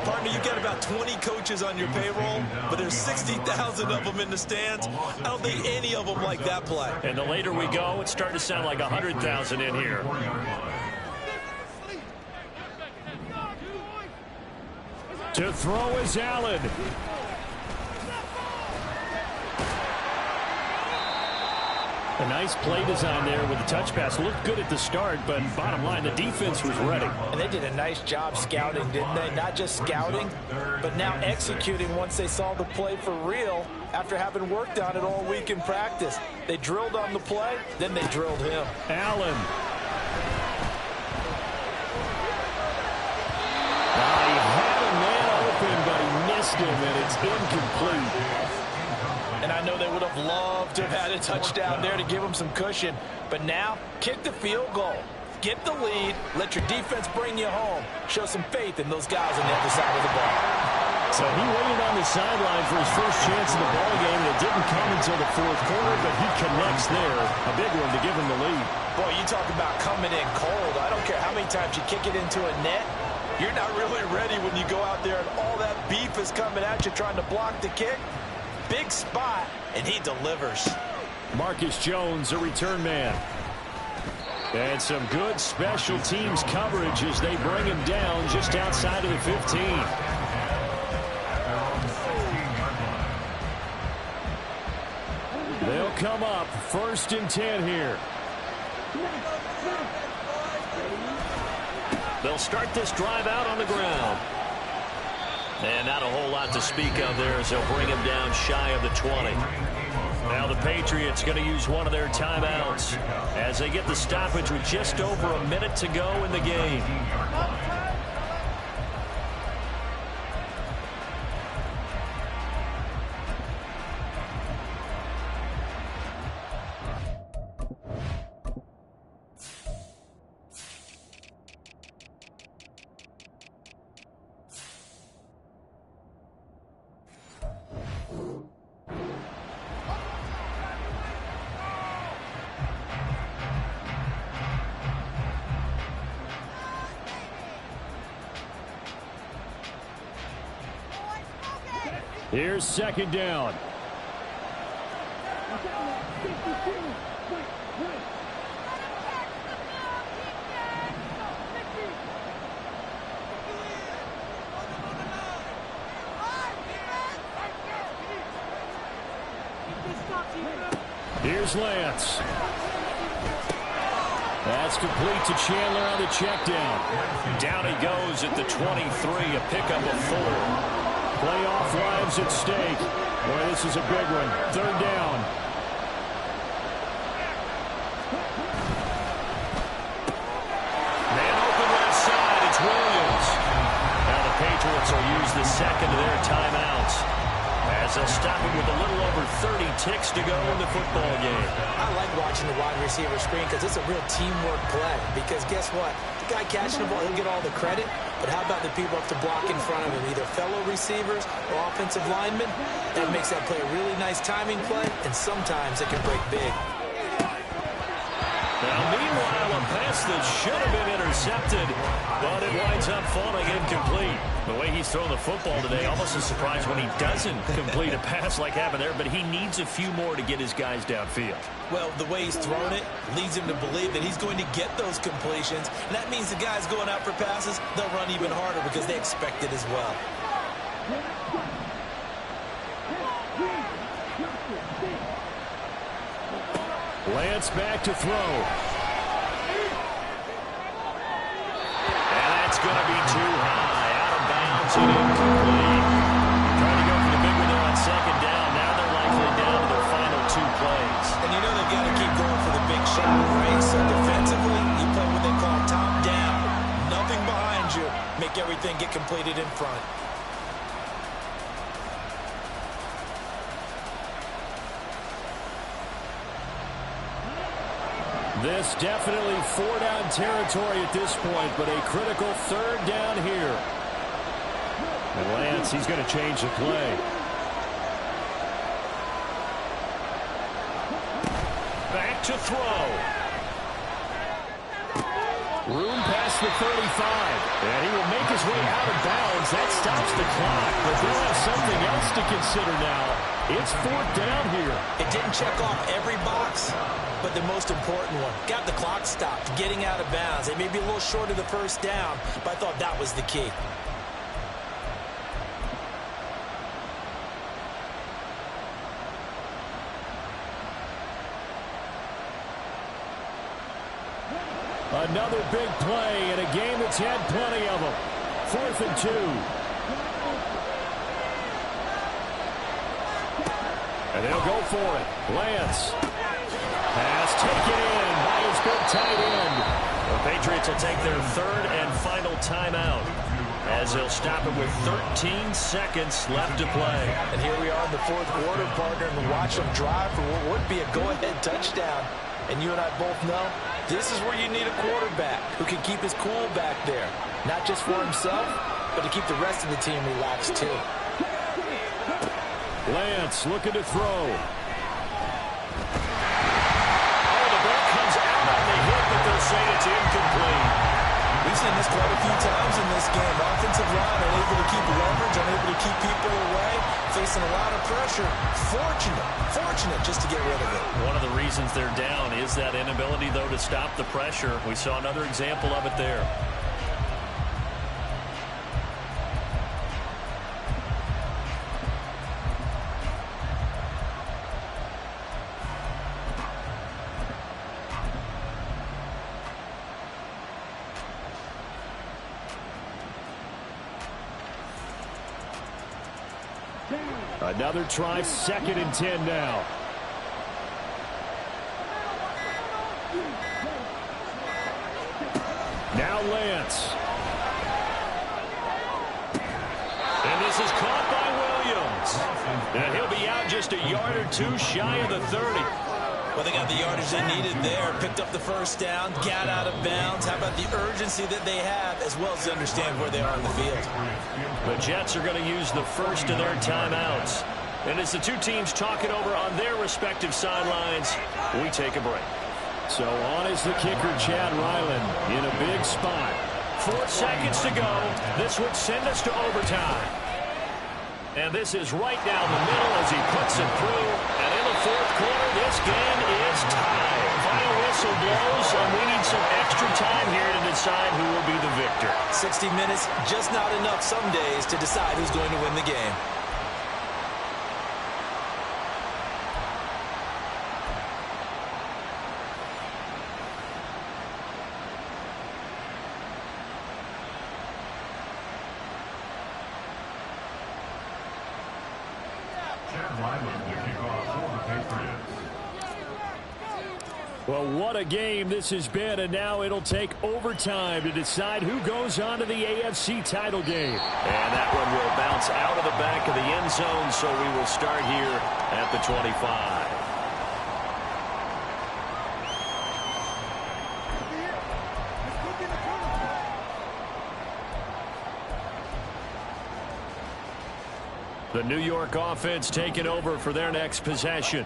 Partner, you've got about 20 coaches on your payroll, but there's 60,000 of them in the stands. I don't think any of them like that play. And the later we go, it's starting to sound like 100,000 in here. To throw is Allen. A nice play design there with the touch pass. Looked good at the start, but bottom line, the defense was ready. And they did a nice job scouting, didn't they? Not just scouting, but now executing once they saw the play for real after having worked on it all week in practice. They drilled on the play, then they drilled him. Allen. He had a man open, but he missed him, and it's incomplete. And I know they would have loved to have had a touchdown there to give them some cushion. But now, kick the field goal. Get the lead. Let your defense bring you home. Show some faith in those guys on the other side of the ball. So he waited on the sideline for his first chance in the ballgame, and it didn't didn't come until the fourth quarter, but he connects there. A big one to give him the lead. Boy, you talk about coming in cold. I don't care how many times you kick it into a net. You're not really ready when you go out there and all that beef is coming at you trying to block the kick. Big spot, and he delivers. Marcus Jones, a return man. And some good special teams coverage as they bring him down just outside of the 15. They'll come up 1st and 10 here. They'll start this drive out on the ground. And not a whole lot to speak of there as they'll bring him down shy of the 20. Now the Patriots going to use one of their timeouts as they get the stoppage with just over a minute to go in the game. Here's 2nd down. Here's Lance. That's complete to Chandler on the check down. Down he goes at the 23, a pickup of 4. Playoff lives at stake. Boy, this is a big one. 3rd down. Man open left side. It's Williams. Now the Patriots will use the 2nd of their timeouts as they'll stop him with a little over 30 ticks to go in the football game. I like watching the wide receiver screen because it's a real teamwork play. Because guess what? The guy catching the ball, he'll get all the credit. But how about the people up to block in front of him, either fellow receivers or offensive linemen? That makes that play a really nice timing play, and sometimes it can break big. Now, meanwhile, a pass that should have been intercepted, but it winds up falling incomplete. The way he's thrown the football today, almost a surprise when he doesn't complete a pass like happened there, but he needs a few more to get his guys downfield. Well, the way he's thrown it leads him to believe that he's going to get those completions, and that means the guys going out for passes, they'll run even harder because they expect it as well. Lance back to throw. And that's going to be too high. Out of bounds and incomplete. Trying to go for the big one there on 2nd down. Now they're likely down to their final 2 plays. And you know they've got to keep going for the big shot, right? So defensively, you play what they call top down. Nothing behind you. Make everything get completed in front. This definitely 4-down territory at this point, but a critical 3rd down here. And Lance, he's going to change the play. Back to throw. Room past the 35. And he will make his way out of bounds. That stops the clock, but they'll have something else to consider now. It's 4th down here. It didn't check off every box, but the most important one. Got the clock stopped, getting out of bounds. They may be a little short of the 1st down, but I thought that was the key. Another big play in a game that's had plenty of them. 4th and 2. And they'll go for it. Lance. Pass taken in by his big tight end. The Patriots will take their 3rd and final timeout as they'll stop it with 13 seconds left to play. And here we are in the 4th quarter, partner, and watch them drive for what would be a go-ahead touchdown. And you and I both know this is where you need a quarterback who can keep his cool back there. Not just for himself, but to keep the rest of the team relaxed too. Lance looking to throw. Oh, the ball comes out on the hit, but they'll say it's incomplete. We've seen this quite a few times in this game. Offensive line unable to keep leverage, unable to keep people away, facing a lot of pressure. Fortunate just to get rid of it. One of the reasons they're down is that inability, though, to stop the pressure. We saw another example of it there. Another try, 2nd and 10 now. Now Lance. And this is caught by Williams. And he'll be out just a yard or two shy of the 30. Well, they got the yardage they needed there. Picked up the first down, got out of bounds. How about the urgency that they have, as well as to understand where they are in the field? The Jets are going to use the first of their timeouts. And as the two teams talk it over on their respective sidelines, we take a break. So on is the kicker, Chad Ryland, in a big spot. 4 seconds to go. This would send us to overtime. And this is right down the middle as he puts it through. And in the 4th quarter, this game is tied. Final whistle blows, and we need some extra time here to decide who will be the victor. 60 minutes, just not enough some days to decide who's going to win the game. Well, what a game this has been, and now it'll take overtime to decide who goes on to the AFC title game. And that one will bounce out of the back of the end zone, so we will start here at the 25. The New York offense taking over for their next possession.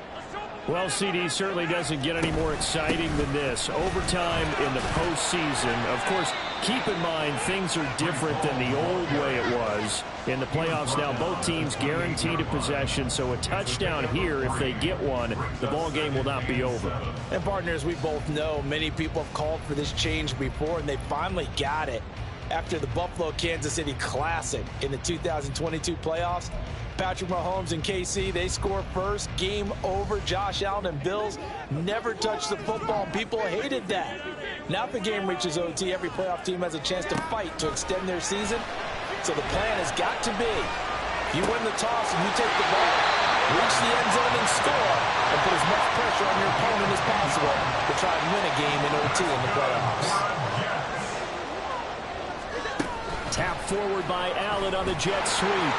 Well, CD, certainly doesn't get any more exciting than this. Overtime in the postseason. Of course, keep in mind things are different than the old way it was. In the playoffs now, both teams guaranteed a possession, so a touchdown here, if they get one, the ball game will not be over. And partners, we both know many people have called for this change before, and they finally got it. After the Buffalo-Kansas City Classic in the 2022 playoffs, Patrick Mahomes and KC, they score first. Game over. Josh Allen and Bills never touched the football. People hated that. Now if the game reaches OT, every playoff team has a chance to fight to extend their season. So the plan has got to be, you win the toss and you take the ball, reach the end zone and score, and put as much pressure on your opponent as possible to try and win a game in OT in the playoffs. Tap forward by Allen on the jet sweep.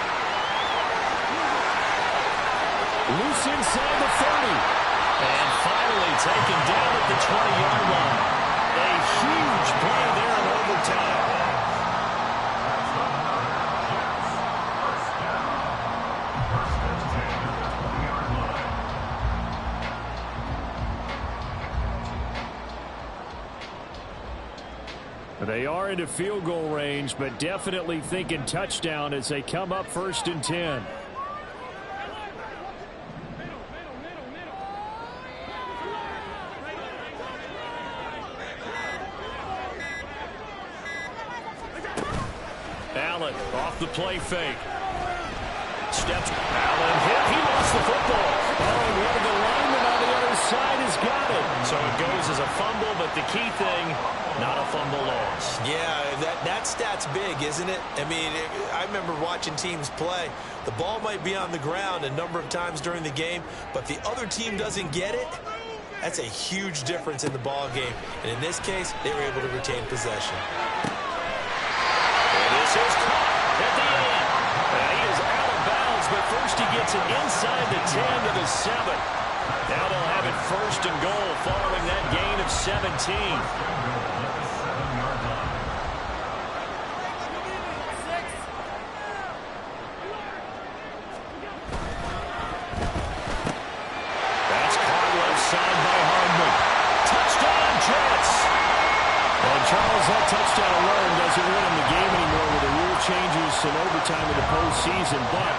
Loose inside the 30. And finally taken down at the 20-yard line. A huge play there in overtime. They are into field goal range, but definitely thinking touchdown as they come up 1st and 10. Allen off the play fake. Steps. Allen hit. He lost the football. Oh, and one of the linemen on the other side has got it. So it goes as a fumble, but the key thing, not a fumble loss. Yeah, that stat's big, isn't it? I mean, I remember watching teams play. The ball might be on the ground a number of times during the game, but the other team doesn't get it. That's a huge difference in the ball game. And in this case, they were able to retain possession. This is caught at the end. And he is out of bounds, but first he gets it inside the 10 to the 7. Now they'll have it 1st and goal following that gain of 17. Charles, that touchdown alone doesn't win them the game anymore with the rule changes and overtime in the postseason, but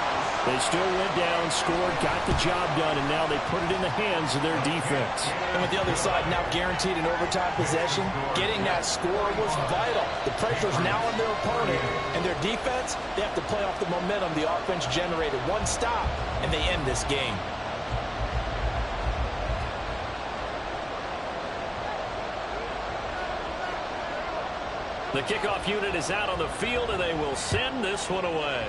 they still went down, scored, got the job done, and now they put it in the hands of their defense. And with the other side now guaranteed an overtime possession, getting that score was vital. The pressure's now on their opponent, and their defense, they have to play off the momentum the offense generated. One stop, and they end this game. The kickoff unit is out on the field, and they will send this one away.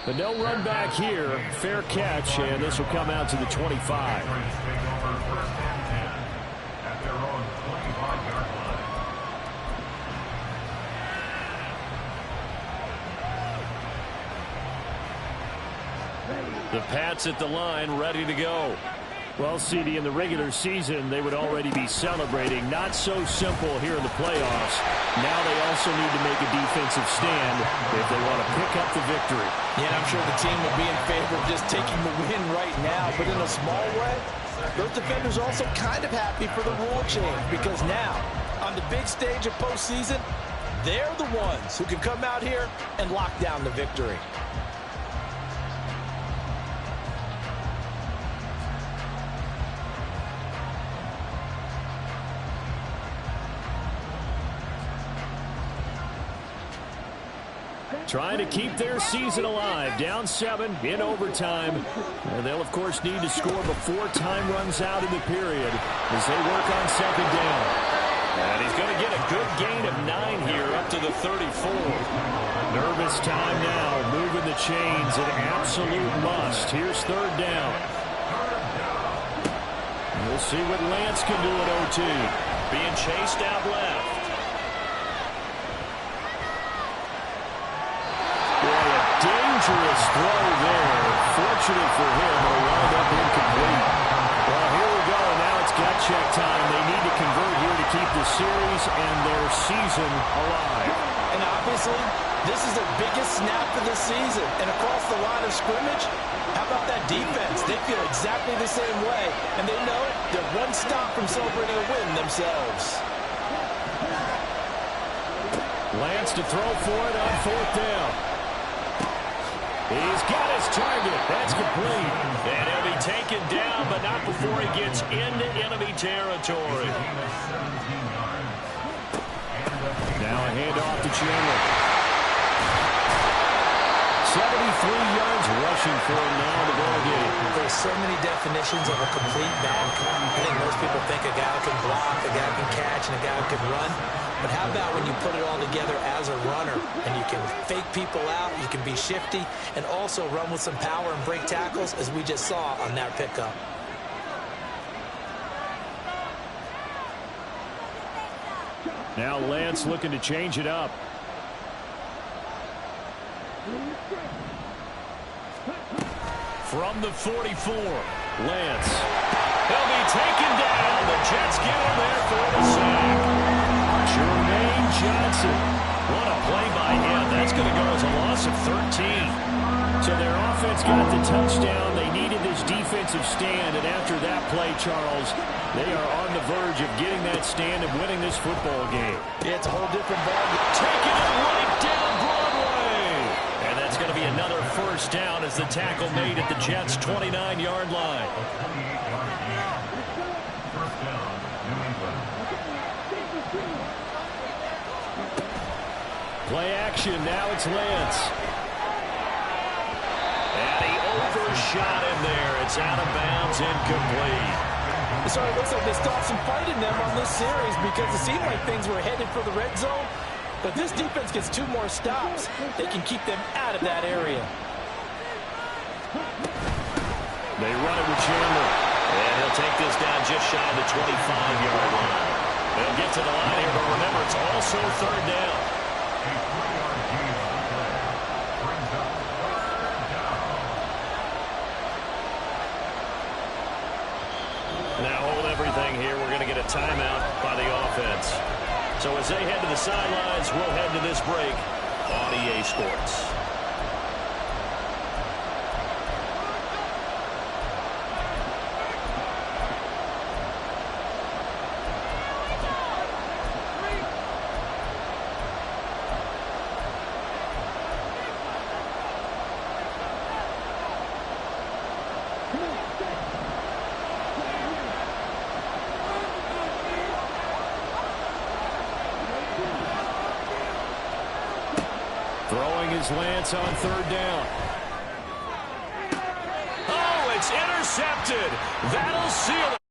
But no run back here. Fair catch, and this will come out to the 25. The Pats at the line, ready to go. Well, CD, in the regular season, they would already be celebrating. Not so simple here in the playoffs. Now they also need to make a defensive stand if they want to pick up the victory. Yeah, I'm sure the team would be in favor of just taking the win right now. But in a small way, those defenders are also kind of happy for the rule change, because now, on the big stage of postseason, they're the ones who can come out here and lock down the victory. Trying to keep their season alive. Down 7 in overtime. And they'll, of course, need to score before time runs out in the period as they work on second down. And he's going to get a good gain of 9 here up to the 34. Nervous time now. Moving the chains, an absolute must. Here's third down. We'll see what Lance can do at OT. Being chased out left. Dangerous throw there. Fortunate for him, it'll wind up incomplete. Well, here we go. Now it's gut check time. They need to convert here to keep the series and their season alive. And obviously, this is their biggest snap of the season. And across the line of scrimmage, how about that defense? They feel exactly the same way. And they know they're one stop from celebrating a win themselves. Lance to throw for it on fourth down. He's got his target. That's complete. And he'll be taken down, but not before he gets into enemy territory. Now a handoff to Chandler. 73 yards rushing for him now in the ball game. There's so many definitions of a complete back. I think most people think a guy can block, a guy can catch, and a guy can run. But how about when you put it all together as a runner, and you can fake people out, you can be shifty, and also run with some power and break tackles, as we just saw on that pickup. Now Lance looking to change it up. From the 44, Lance. He'll be taken down. The Jets get him there for the sack. Jermaine Johnson. What a play by him. That's going to go as a loss of 13. So their offense got the touchdown. They needed this defensive stand, and after that play, Charles, they are on the verge of getting that stand and winning this football game. Yeah, it's a whole different ballgame. Taking it right down Broadway. And that's going to be another first down as the tackle made at the Jets' 29-yard line. Play action. Now it's Lance. And he overshot him there. It's out of bounds, incomplete. So it looks like they stopped some fight in them on this series, because it seemed like things were headed for the red zone. But this defense gets 2 more stops. They can keep them out of that area. They run it with Chandler. And he'll take this down just shy of the 25-yard line. They'll get to the line here, but remember, it's also third down. Now hold everything here. We're going to get a timeout by the offense. So as they head to the sidelines, we'll head to this break on EA Sports. Throwing his lance on third down. Oh, it's intercepted. That'll seal it.